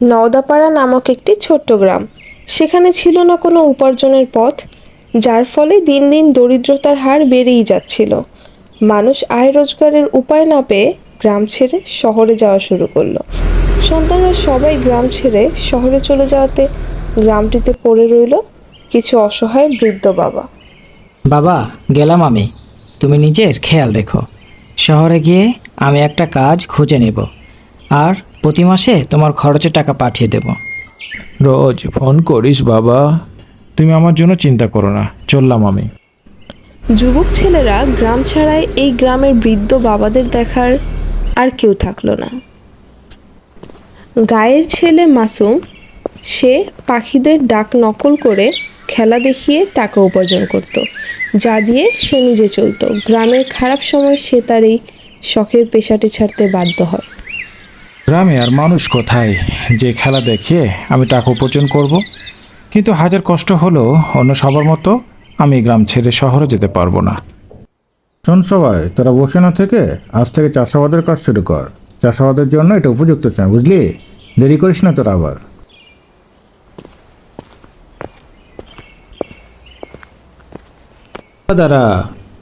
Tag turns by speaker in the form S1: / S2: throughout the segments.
S1: নওদাপাড়া নামক একটি ছোট্ট গ্রাম। সেখানে ছিল না কোনো উপার্জনের পথ, যার ফলে দিন দিন দরিদ্রতার হার বেড়েই যাচ্ছিল। মানুষ আয় রোজগারের উপায় না পেয়ে গ্রাম ছেড়ে শহরে যাওয়া শুরু করলো। সন্তানরা সবাই গ্রাম ছেড়ে শহরে চলে যাওয়াতে গ্রামটিতে পড়ে রইল কিছু অসহায় বৃদ্ধ বাবা।
S2: বাবা, গেলাম আমি। তুমি নিজের খেয়াল রেখো। শহরে গিয়ে আমি একটা কাজ খুঁজে নেব, আর প্রতি মাসে তোমার খরচের টাকা পাঠিয়ে দেব।
S3: রোজ ফোন করিস বাবা, তুমি আমার জন্য চিন্তা করো না, চললাম আমি।
S1: যুবক ছেলেরা গ্রাম ছাড়ায় এই গ্রামের বৃদ্ধ বাবাদের দেখার আর কেউ থাকলো না। গায়ের ছেলে মাসুম, সে পাখিদের ডাক নকল করে খেলা দেখিয়ে টাকা উপার্জন করত, যা দিয়ে সে নিজে চলত। গ্রামের খারাপ সময় সে তার এই শখের পেশাটি ছাড়তে বাধ্য হয়।
S3: গ্রামে আর মানুষ কোথায় যে খেলা দেখিয়ে আমি টাকা উপার্জন করব? কিন্তু হাজার কষ্ট হলেও অন্য সবার মতো আমি গ্রাম ছেড়ে শহরে যেতে পারবো না। শোন সবাই, তোরা বসে না থেকে আজ থেকে চাষাবাদের কাজ শুরু কর। চাষাবাদের জন্য এটা উপযুক্ত চায়, বুঝলি? দেরি করিস না তোরা আবার। দাদা,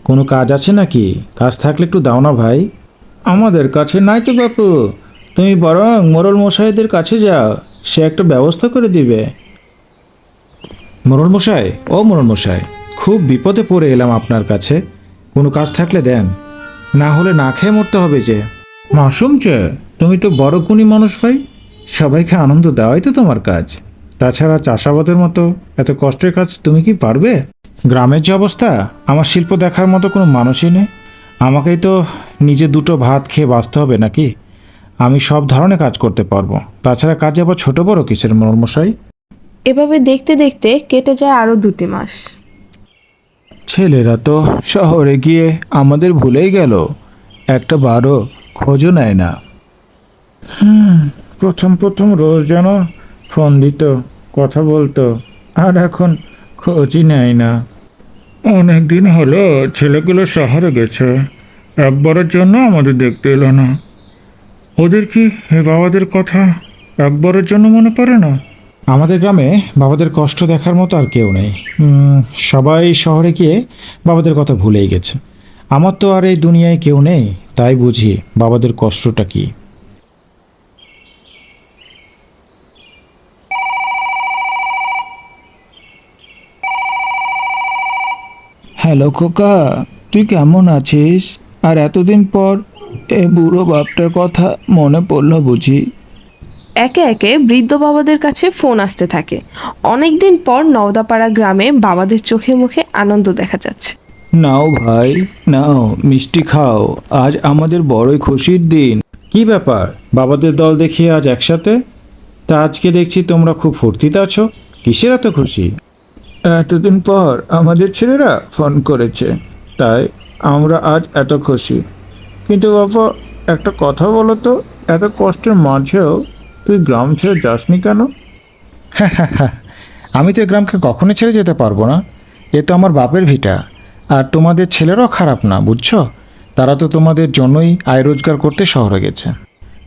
S3: কোনো কাজ আছে নাকি? কাজ থাকলে একটু দাও না ভাই। আমাদের কাছে নাই তো বাপু, তুমি বরং মোড়ল মশাইদের কাছে যাও, সে একটা ব্যবস্থা করে দিবে। মোড়ল মশাই, ও মোড়ল মশাই, খুব বিপদে পড়ে এলাম আপনার কাছে, কোনো কাজ থাকলে দেন, না হলে না খেয়ে মরতে হবে যে। মাসুম চে, তুমি তো বড় গুণী মানুষ ভাই, সবাইকে আনন্দ দেওয়াই তো তোমার কাজ। তাছাড়া চাষাবাদের মতো এত কষ্টের কাজ তুমি কি পারবে? গ্রামের যে অবস্থা, আমার শিল্প দেখার মতো কোনো মানুষই নেই। আমাকেই তো নিজে দুটো ভাত খেয়ে বাঁচতে হবে নাকি? আমি সব ধরনের কাজ করতে পারবো, তাছাড়া কাজে আবার ছোট বড় কিসের মশাই?
S1: এভাবে দেখতে দেখতে কেটে যায় আরও 2টি মাস।
S3: ছেলেরা তো শহরে গিয়ে আমাদের ভুলেই গেল, একটা বারো খোঁজও নেয় না। প্রথম প্রথম রোজ যেন ফোন দিত, কথা বলতো, আর এখন খোঁজই নেয় না। অনেক দিন হলো ছেলেগুলো শহরে গেছে, একবারের জন্য আমাদের দেখতে এলো না। ওদের কি এ বাবাদের কথা একবারের জন্য মনে পড়ে না? আমাদের গ্রামে বাবাদের কষ্ট দেখার মতো আর কেউ নেই। সবাই শহরে গিয়ে বাবাদের কথা ভুলেই গেছে। আমার তো আর এই দুনিয়ায় কেউ নেই, তাই বুঝি বাবাদের কষ্টটা কি। হ্যালো খোকা, তুই কেমন আছিস? আর এতদিন পর এ বুড়ো বাপটার কথা মনে পড়লো বুঝি?
S1: একে একে বৃদ্ধ বাবাদের কাছে ফোন আসতে থাকে। অনেক দিন পর নওদাপাড়া গ্রামে বাবাদের চোখে মুখে আনন্দ দেখা যাচ্ছে।
S3: নাও ভাই, নাও মিষ্টি খাও, আজ আমাদের বড়ই খুশির দিন। কি ব্যাপার, বাবাদের দল দেখিয়ে আজ একসাথে? তা আজকে দেখছি তোমরা খুব ফুর্তিতে আছো, কিসের এত খুশি? এতদিন পর আমাদের ছেলেরা ফোন করেছে, তাই আমরা আজ এত খুশি। কিন্তু বাবা, একটা কথা বলো তো, এত কষ্টের মাঝেও তুই গ্রাম ছেড়ে যাসনি কেন? হ্যাঁ হ্যাঁ হ্যাঁ, আমি তো এই গ্রামকে কখনোই ছেড়ে যেতে পারবো না। এ তো আমার বাপের ভিটা। আর তোমাদের ছেলেরাও খারাপ না, বুঝছো? তারা তো তোমাদের জন্যই আয় রোজগার করতে শহরে গেছে।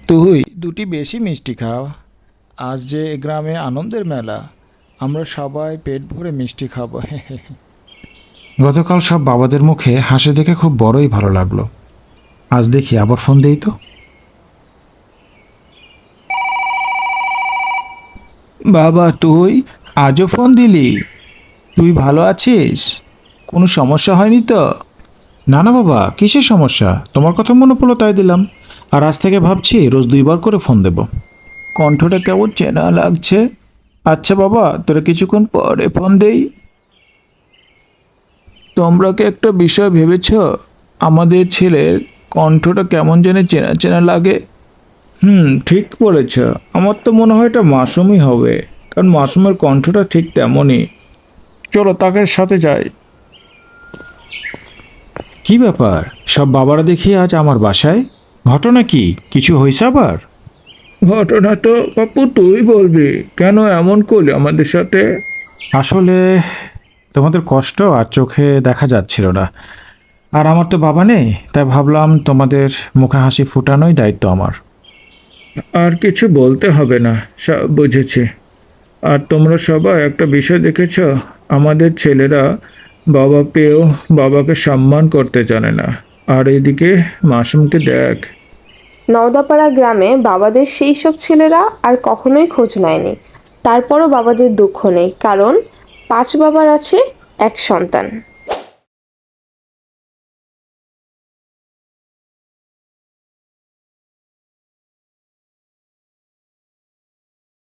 S3: তুই দুটি বেশি মিষ্টি খাও, আজ যে এ গ্রামে আনন্দের মেলা, আমরা সবাই পেট ভরে মিষ্টি খাবো। গতকাল সব বাবাদের মুখে হাসি দেখে খুব বড়ই ভালো লাগলো। আজ দেখি আবার ফোন দেই তো। বাবা, তুই আজও ফোন দিলি? তুই ভালো আছিস? কোনো সমস্যা হয়নি তো? না না বাবা, কিসের সমস্যা? তোমার কথা মনে পড়লো তাই দিলাম। আর আজ থেকে ভাবছি রোজ 2বার করে ফোন দেব। কণ্ঠটা কেমন চেনা লাগছে। আচ্ছা বাবা, তোরা কিছুক্ষণ পরে ফোন দেই। তোমরা কি একটা বিষয় ভেবেছ? আমাদের ছেলের কণ্ঠটা কেমন যেন চেনা চেনা লাগে। ঠিক বলেছ। আমার তো মনে হয় এটা মাসুমই হবে, কারণ মাসুমের কণ্ঠটা ঠিক তেমনই। চলো তাকে সাথে যাই। কি ব্যাপার, সব বাবারা দেখি আজ আমার বাসায়? ঘটনা কি, কিছু হয়েছে আবার? ঘটনা তো বাপু তুই বলবি, কেন এমন করলি আমাদের সাথে? আসলে তোমাদের কষ্ট আর চোখে দেখা যাচ্ছিল না, আর আমার তো বাবা নেই, তাই ভাবলাম তোমাদের মুখে হাসি ফোটানোই দায়িত্ব আমার। আর কিছু বলতে হবে না, সব বুঝেছি। আর তোমরা সবাই একটা বিষয় দেখেছ, আমাদের ছেলেরা বাবা পেয়েও বাবাকে সম্মান করতে জানে না। আর এদিকে মাসুমকে দেখ।
S1: নওদাপাড়া গ্রামে বাবাদের সেই সব ছেলেরা আর কখনোই খোঁজ নেয়নি। তারপরও বাবাদের দুঃখ নেই, কারণ 5 বাবার আছে 1 সন্তান।